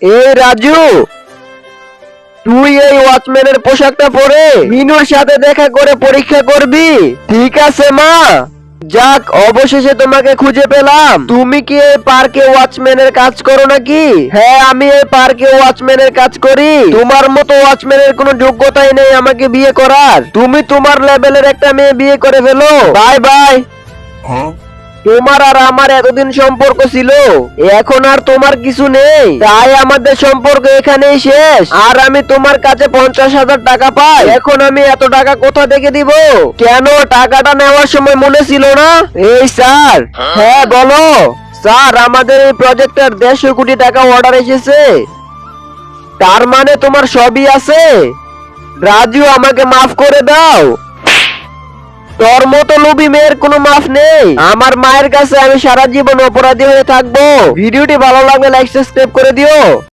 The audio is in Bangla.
এই রাজু, তুই এই ওয়াচম্যানের পোশাকটা পরে মিনুর সাথে দেখা করে পরীক্ষা করবি, ঠিক আছে মা? যাক, অবশেষে তোমাকে খুঁজে পেলাম। তুমি কি এই পার্কে ওয়াচম্যানের কাজ করো নাকি? হ্যাঁ, আমি এই পার্কে ওয়াচম্যানের কাজ করি। তোমার মতো ওয়াচম্যানের কোনো যোগ্যতাই নেই আমাকে বিয়ে করার। তুমি তোমার লেভেলের একটা মেয়ে বিয়ে করে ফেলো। Bye bye. তোমার আর আমার এতদিন সম্পর্ক ছিল, এখন আর তোমার কিছু নেই, তাই আমাদের সম্পর্ক এখানেই শেষ। আর আমি তোমার কাছে 50,000 টাকা পাই। এখন আমি এত টাকা কোথা থেকে দিব? কেন, টাকাটা নেওয়ার সময় মনে ছিল না? এই স্যার। হ্যাঁ বলো। স্যার, আমাদের এই প্রজেক্টের 150 কোটি টাকা অর্ডার এসেছে। তার মানে তোমার সবই আছে। রাজু, আমাকে মাফ করে দাও। তোর মতো লোভী মেয়ের কোনো মাফ নেই। আমার মায়ের কাছে আমি সারা জীবন অপরাধী হয়ে থাকবো। ভিডিওটি ভালো লাগলে লাইক সাবস্ক্রাইব করে দিও।